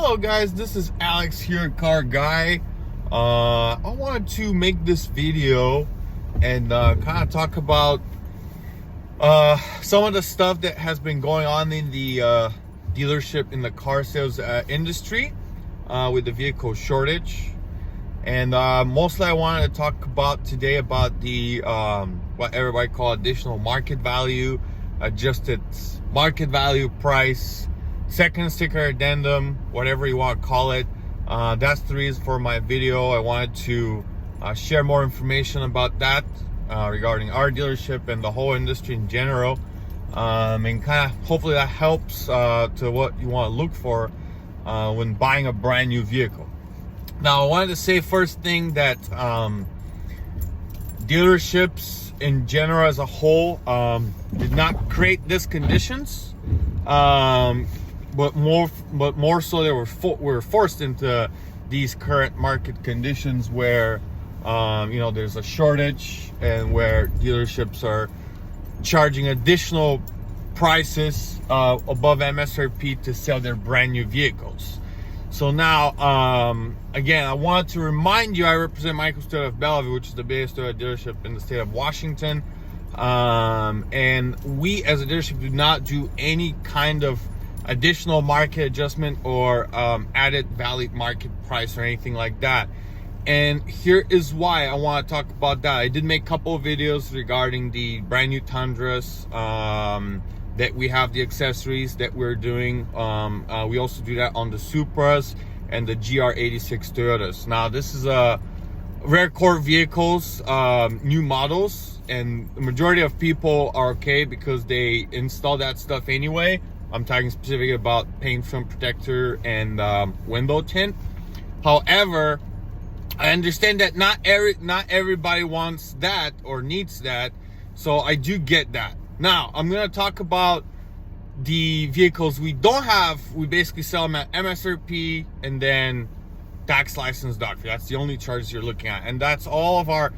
Hello guys, this is Alex here, Car Guy. I wanted to make this video and kind of talk about some of the stuff that has been going on in the dealership, in the car sales industry with the vehicle shortage. And mostly I wanted to talk about today about the what everybody call additional market value, adjusted market value price, second sticker addendum, whatever you want to call it. That's the reason for my video. I wanted to share more information about that regarding our dealership and the whole industry in general, and kind of hopefully that helps to what you want to look for when buying a brand new vehicle. Now, I wanted to say first thing that dealerships in general as a whole did not create these conditions, but more so they were forced into these current market conditions where there's a shortage and where dealerships are charging additional prices above MSRP to sell their brand new vehicles. So now, again, I want to remind you, I represent Michael Toyota of Bellevue, which is the biggest Toyota dealership in the state of Washington. And we as a dealership do not do any kind of additional market adjustment or added valid market price or anything like that. And here is why I want to talk about that. I did make a couple of videos regarding the brand new Tundras, that we have the accessories that we're doing. We also do that on the Supras and the GR86 Toyotas. Now, this is a rare core vehicles, new models, and the majority of people are okay because they install that stuff anyway. I'm talking specifically about paint film protector and window tint. However, I understand that not everybody wants that or needs that, so I do get that. Now, I'm going to talk about the vehicles we don't have. We basically sell them at MSRP and then tax, license, doc fee. That's the only charges you're looking at. And that's all of our,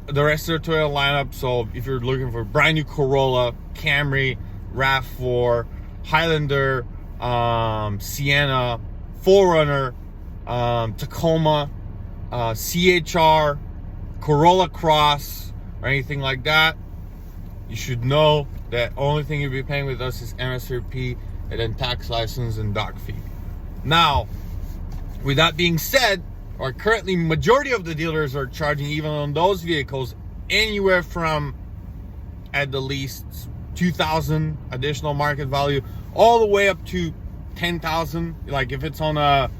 the rest of the Toyota lineup. So if you're looking for brand new Corolla, Camry, RAV4, Highlander, Sienna, 4Runner, Tacoma, CHR, Corolla Cross, or anything like that, you should know that only thing you'll be paying with us is MSRP and then tax, license, and doc fee. Now, with that being said, our currently majority of the dealers are charging, even on those vehicles, anywhere from at the least $2,000 additional market value all the way up to $10,000. Like if it's on a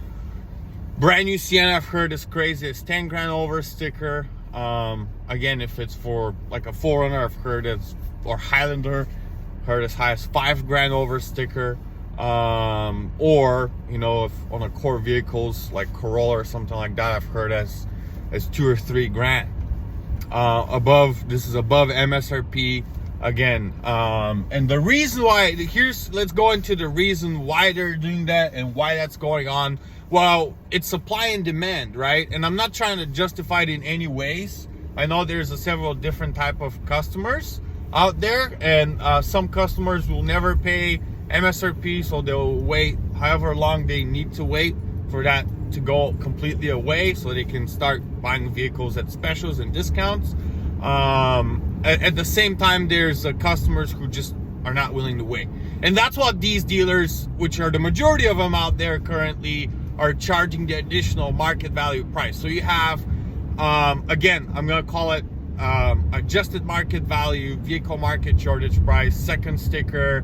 brand new Sienna, I've heard as crazy as 10 grand over sticker. Again, if it's for like a 4Runner, I've heard it's, or Highlander, heard as high as 5 grand over sticker. Or if on a core vehicles like Corolla or something like that, I've heard as 2 or 3 grand. This is above MSRP again. And the reason why, let's go into the reason why they're doing that and why that's going on. Well, it's supply and demand, right? And I'm not trying to justify it in any ways. I know there's several different type of customers out there, and some customers will never pay MSRP, so they'll wait however long they need to wait for that to go completely away so they can start buying vehicles at specials and discounts. At the same time, there's customers who just are not willing to wait. And that's what these dealers, which are the majority of them out there currently, are charging the additional market value price. So you have, again, I'm going to call it adjusted market value, vehicle market shortage price, second sticker,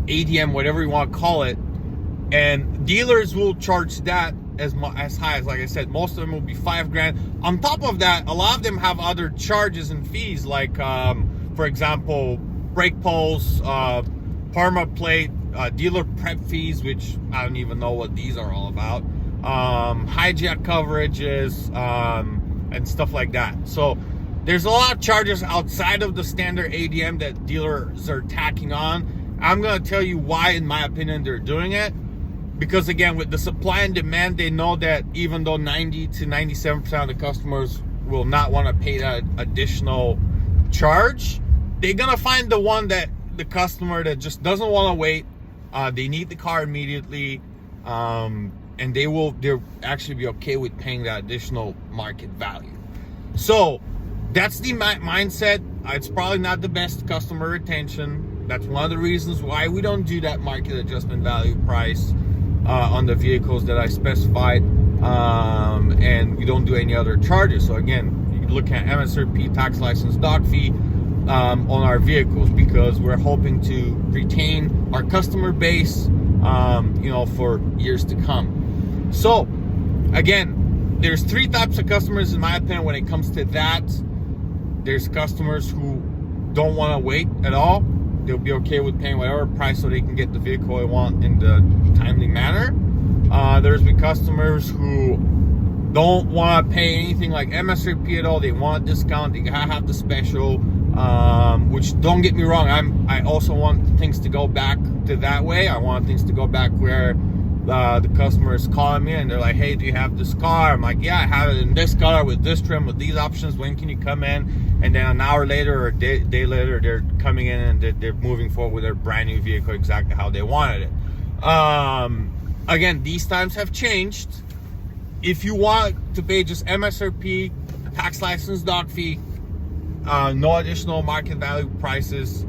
ADM, whatever you want to call it. And dealers will charge that as high as, like I said, most of them will be 5 grand. On top of that, a lot of them have other charges and fees, like, for example, brake poles, Parma plate, dealer prep fees, which I don't even know what these are all about, hijack coverages, and stuff like that. So there's a lot of charges outside of the standard ADM that dealers are tacking on. I'm going to tell you why, in my opinion, they're doing it. Because again, with the supply and demand, they know that even though 90 to 97% of the customers will not want to pay that additional charge, they're going to find the customer that just doesn't want to wait, They need the car immediately, and they'll actually be okay with paying that additional market value. So that's the mindset. It's probably not the best customer retention. That's one of the reasons why we don't do that market adjustment value price on the vehicles that I specified, and we don't do any other charges. So again, you look at MSRP, tax, license, doc fee on our vehicles, because we're hoping to retain our customer base, for years to come. So again, there's three types of customers in my opinion when it comes to that. There's customers who don't want to wait at all. They'll be okay with paying whatever price so they can get the vehicle they want in the timely manner. There's the customers who don't want to pay anything like MSRP at all. They want a discount. They gotta have the special. Which, don't get me wrong, I also want things to go back to that way. I want things to go back where the customer is calling me and they're like, hey, do you have this car? I'm like, yeah, I have it in this color with this trim with these options. When can you come in? And then an hour later or a day later, they're coming in and they're moving forward with their brand new vehicle exactly how they wanted it. Again, these times have changed. If you want to pay just MSRP, tax, license, doc fee, no additional market value prices,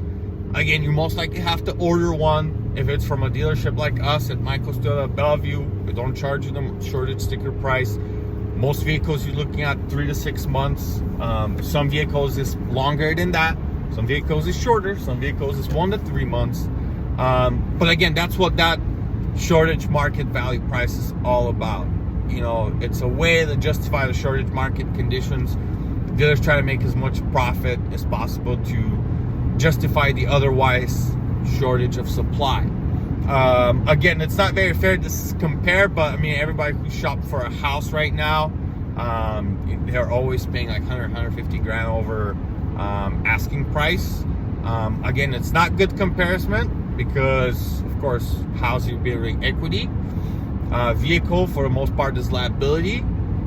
again, you most likely have to order one. If it's from a dealership like us at Michael's Toyota Bellevue, we don't charge you the shortage sticker price. Most vehicles you're looking at 3 to 6 months. Some vehicles is longer than that. Some vehicles is shorter. Some vehicles is 1 to 3 months. But again, that's what that shortage market value price is all about. It's a way to justify the shortage market conditions. Dealers try to make as much profit as possible to justify the otherwise shortage of supply. Again, it's not very fair to compare, but I mean, everybody who shopped for a house right now, they're always paying like 150 grand over asking price. Again, it's not good comparison because, of course, house you're building equity. Vehicle, for the most part, is liability,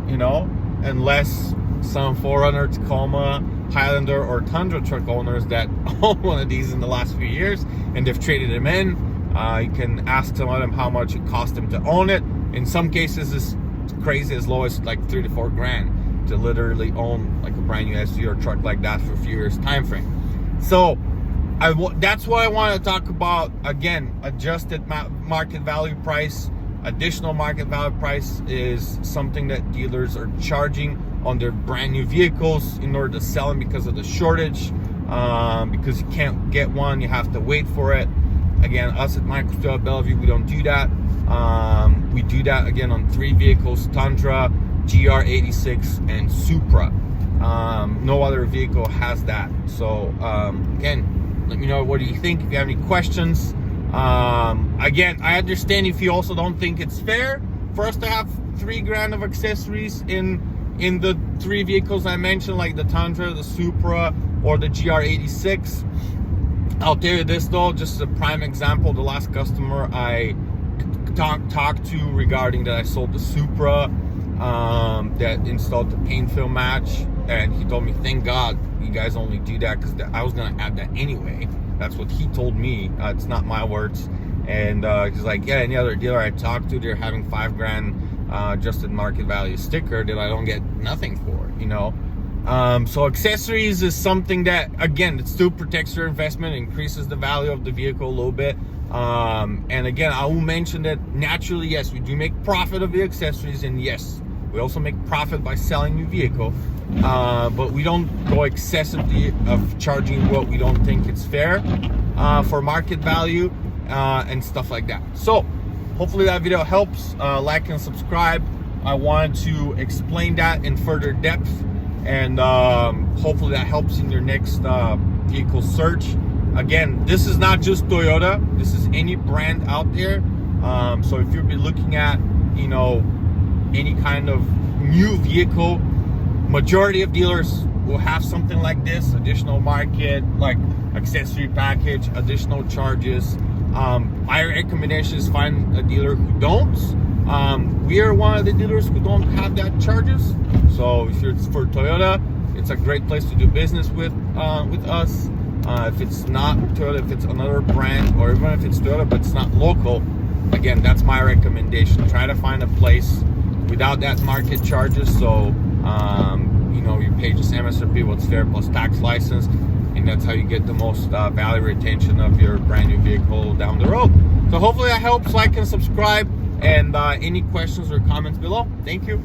unless some 4Runner, Tacoma, Highlander, or Tundra truck owners that own one of these in the last few years and they've traded them in. You can ask some of them how much it cost them to own it. In some cases, it's crazy, as low as like 3 to 4 grand to literally own like a brand new SUV or truck like that for a few years time frame. So that's what I want to talk about. Again, adjusted market value price. Additional market value price is something that dealers are charging on their brand new vehicles in order to sell them because of the shortage. Because you can't get one, you have to wait for it. Again, us at Michael's Toyota Bellevue, we don't do that. We do that again on 3 vehicles: Tundra, GR86, and Supra. No other vehicle has that. So again, let me know what do you think. If you have any questions, again, I understand if you also don't think it's fair for us to have 3 grand of accessories in the 3 vehicles I mentioned, like the Tundra, the Supra, or the GR86. I'll tell you this though, just a prime example. The last customer I talked to regarding that I sold the Supra, that installed the paint film match, and he told me, thank God you guys only do that, because I was gonna add that anyway. That's what he told me. It's not my words. And he's like, yeah, any other dealer I talked to, they're having 5 grand adjusted market value sticker that I don't get nothing for, so accessories is something that, again, it still protects your investment, increases the value of the vehicle a little bit. And again, I will mention that naturally, yes, we do make profit of the accessories, and yes, we also make profit by selling new vehicle. But we don't go excessively of charging what we don't think it's fair for market value and stuff like that. So hopefully that video helps. Like and subscribe. I wanted to explain that in further depth, and hopefully that helps in your next vehicle search. Again, this is not just Toyota, this is any brand out there. So if you'll be looking at any kind of new vehicle, majority of dealers will have something like this: additional market, like accessory package, additional charges. My recommendation is find a dealer who don't. We are one of the dealers who don't have that charges. So if you're for Toyota, it's a great place to do business with us. If it's not Toyota, if it's another brand, or even if it's Toyota but it's not local, again, that's my recommendation. Try to find a place without that market charges, so you know, you pay just MSRP, what's fair, plus tax license, and that's how you get the most value retention of your brand new vehicle down the road. So hopefully that helps. Like and subscribe, and any questions or comments below. Thank you.